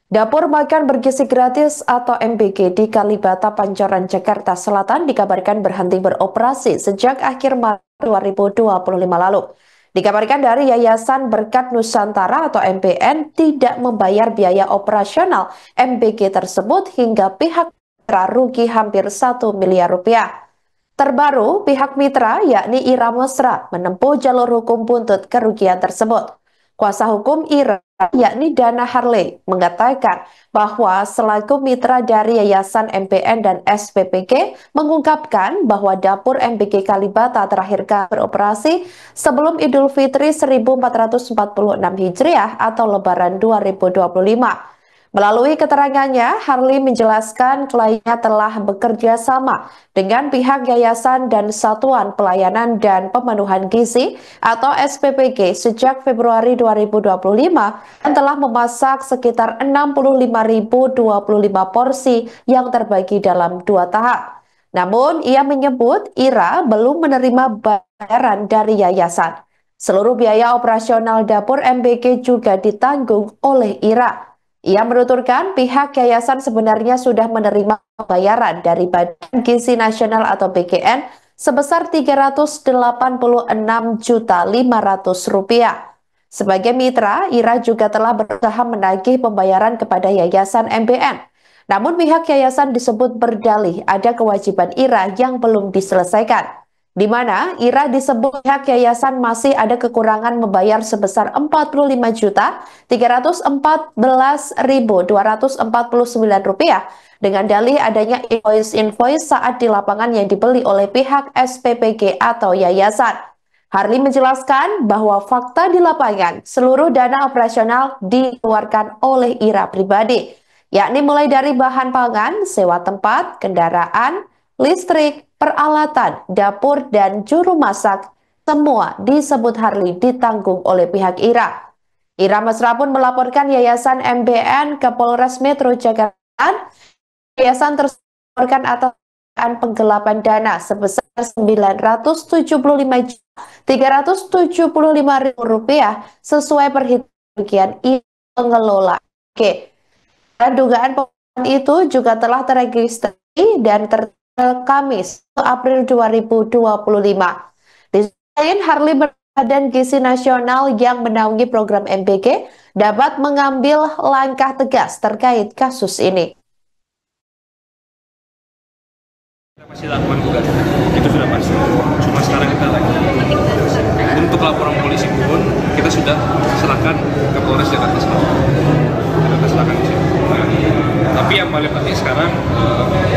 Dapur Makan Bergizi Gratis atau MBG di Kalibata, Pancoran, Jakarta Selatan dikabarkan berhenti beroperasi sejak akhir Maret 2025 lalu. Dikabarkan dari Yayasan Berkat Nusantara atau MBN tidak membayar biaya operasional MBG tersebut hingga pihak rugi hampir 1 miliar rupiah. Terbaru, pihak mitra yakni Ira Mesra menempuh jalur hukum buntut kerugian tersebut. Kuasa hukum Ira yakni Dana Harley mengatakan bahwa selaku mitra dari Yayasan MPN dan SPPG mengungkapkan bahwa dapur MBG Kalibata terakhir kali beroperasi sebelum Idul Fitri 1446 Hijriah atau Lebaran 2025. Melalui keterangannya, Harley menjelaskan kliennya telah bekerja sama dengan pihak Yayasan dan Satuan Pelayanan dan Pemenuhan Gizi atau SPPG sejak Februari 2025 dan telah memasak sekitar 65.025 porsi yang terbagi dalam 2 tahap. Namun, ia menyebut Ira belum menerima bayaran dari yayasan. Seluruh biaya operasional dapur MBG juga ditanggung oleh Ira. Ia menuturkan pihak yayasan sebenarnya sudah menerima bayaran dari Badan Gizi Nasional atau BGN sebesar Rp386.500.000. Sebagai mitra, Ira juga telah berusaha menagih pembayaran kepada Yayasan MBN. Namun pihak yayasan disebut berdalih ada kewajiban Ira yang belum diselesaikan, di mana Ira disebut pihak yayasan masih ada kekurangan membayar sebesar Rp45.314.249 dengan dalih adanya invoice saat di lapangan yang dibeli oleh pihak SPPG atau yayasan. Harley menjelaskan bahwa fakta di lapangan seluruh dana operasional dikeluarkan oleh Ira pribadi, yakni mulai dari bahan pangan, sewa tempat, kendaraan, listrik, peralatan, dapur, dan juru masak, semua disebut Harley ditanggung oleh pihak Ira. Ira Mesra pun melaporkan Yayasan MBN ke Polres Metro Jakarta. Yayasan tersebut melaporkan atas penggelapan dana sebesar Rp907.375.000 sesuai perhitungan pengelola. Oke. Dan dugaan pembunuhan itu juga telah terregistrasi dan Kamis 1 April 2025. Di sisi lain, Harley Badan Gizi Nasional yang menaungi program MBG dapat mengambil langkah tegas terkait kasus ini. Kita masih lakukan gugatan, itu sudah pasti. Cuma sekarang kita lagi untuk laporan polisi pun kita sudah serahkan ke Polres Jakarta Selatan. Kita serahkan di sini. Tapi yang paling penting sekarang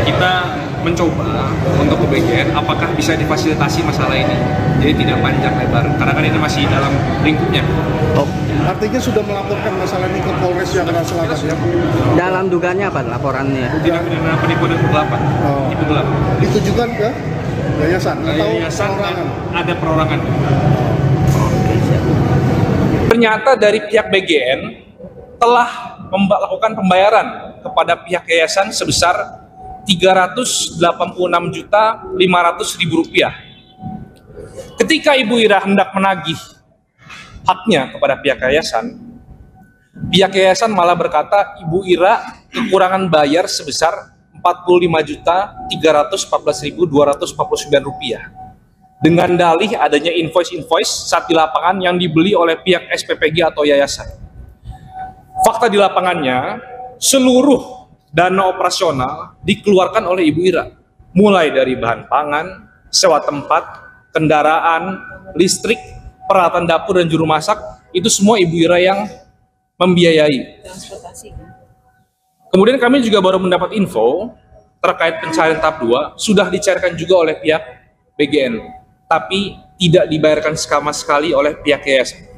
kita mencoba untuk ke BGN apakah bisa difasilitasi masalah ini, jadi tidak panjang lebar karena kan ini masih dalam lingkupnya. Oh, artinya sudah melaporkan masalah ini ke Polres Jakarta Selatan ya? Dalam dugaannya apa laporannya? Tindak pidana penipuan gelap, tipu gelap. Ditujukan ke yayasan atau perorangan? Ada perorangan. Ternyata dari pihak BGN telah melakukan pembayaran kepada pihak yayasan sebesar Rp386.500.000. Ketika Ibu Ira hendak menagih haknya kepada pihak yayasan malah berkata Ibu Ira kekurangan bayar sebesar Rp45.314.249 dengan dalih adanya invoice saat di lapangan yang dibeli oleh pihak SPPG atau yayasan. Fakta di lapangannya, seluruh dana operasional dikeluarkan oleh Ibu Ira, mulai dari bahan pangan, sewa tempat, kendaraan, listrik, peralatan dapur dan juru masak, itu semua Ibu Ira yang membiayai. Kemudian kami juga baru mendapat info terkait pencarian tahap 2 sudah dicairkan juga oleh pihak BGN, tapi tidak dibayarkan sama sekali oleh pihak yayasan.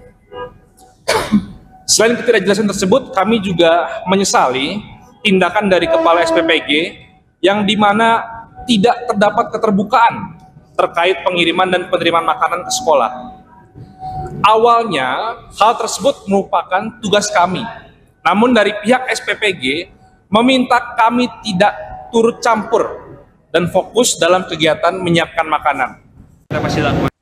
Selain ketidakjelasan tersebut, kami juga menyesali tindakan dari Kepala SPPG yang dimana tidak terdapat keterbukaan terkait pengiriman dan penerimaan makanan ke sekolah. Awalnya, hal tersebut merupakan tugas kami. Namun dari pihak SPPG meminta kami tidak turut campur dan fokus dalam kegiatan menyiapkan makanan. Kita masih lakukan.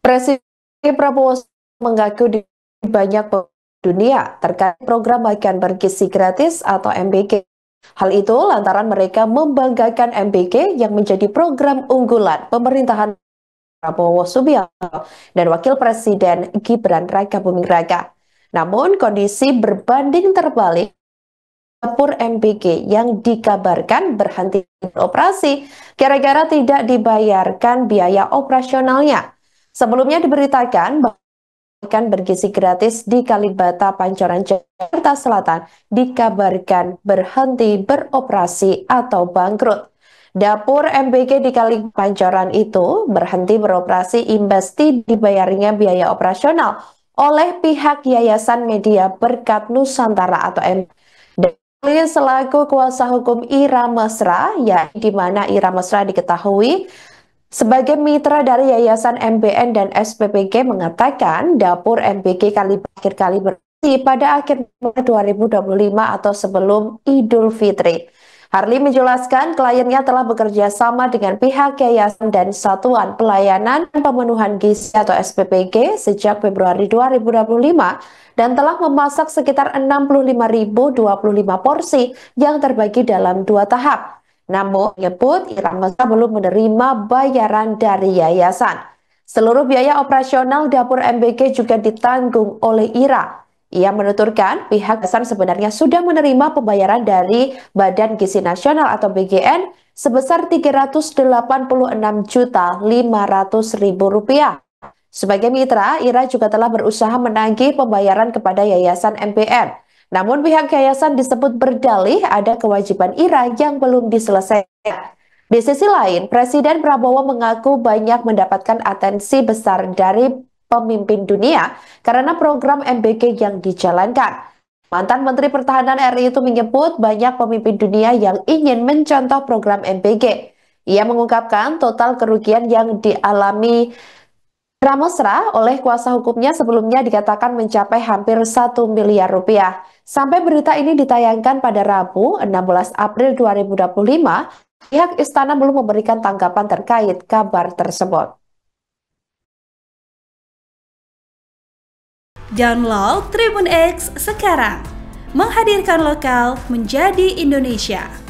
Presiden Prabowo mengaku di banyak dunia terkait program makan bergizi gratis atau MBG. Hal itu lantaran mereka membanggakan MBG yang menjadi program unggulan pemerintahan Prabowo Subianto dan Wakil Presiden Gibran Rakabuming Raka. Namun kondisi berbanding terbalik, dapur MBG yang dikabarkan berhenti beroperasi gara-gara tidak dibayarkan biaya operasionalnya. Sebelumnya diberitakan bahwa makan bergizi gratis di Kalibata, Pancoran, Jakarta Selatan dikabarkan berhenti beroperasi atau bangkrut. Dapur MBG di Kali Pancoran itu berhenti beroperasi imbas dibayarnya biaya operasional oleh pihak Yayasan Media Berkat Nusantara atau MBG. Selaku kuasa hukum Ira Mesra, ya di mana Ira Mesra diketahui sebagai mitra dari Yayasan MBN dan SPPG, mengatakan dapur MBG akhir kali berhenti pada akhir 2025 atau sebelum Idul Fitri. Harli menjelaskan kliennya telah bekerja sama dengan pihak Yayasan dan Satuan Pelayanan Pemenuhan Gizi atau SPPG sejak Februari 2025 dan telah memasak sekitar 65.025 porsi yang terbagi dalam 2 tahap. Namun, menyebut Ira Mesra belum menerima bayaran dari yayasan. Seluruh biaya operasional dapur MBG juga ditanggung oleh Ira. Ia menuturkan pihak yayasan sebenarnya sudah menerima pembayaran dari Badan Gizi Nasional atau BGN sebesar Rp386.500.000. Sebagai mitra, Ira juga telah berusaha menagih pembayaran kepada Yayasan MBN. Namun pihak yayasan disebut berdalih ada kewajiban Ira yang belum diselesaikan. Di sisi lain, Presiden Prabowo mengaku banyak mendapatkan atensi besar dari pemimpin dunia karena program MBG yang dijalankan. Mantan Menteri Pertahanan RI itu menyebut banyak pemimpin dunia yang ingin mencontoh program MBG. Ia mengungkapkan total kerugian yang dialami Ira Mesra oleh kuasa hukumnya sebelumnya dikatakan mencapai hampir 1 miliar rupiah. Sampai berita ini ditayangkan pada Rabu 16 April 2025, pihak istana belum memberikan tanggapan terkait kabar tersebut. Download Tribun X sekarang, menghadirkan lokal menjadi Indonesia.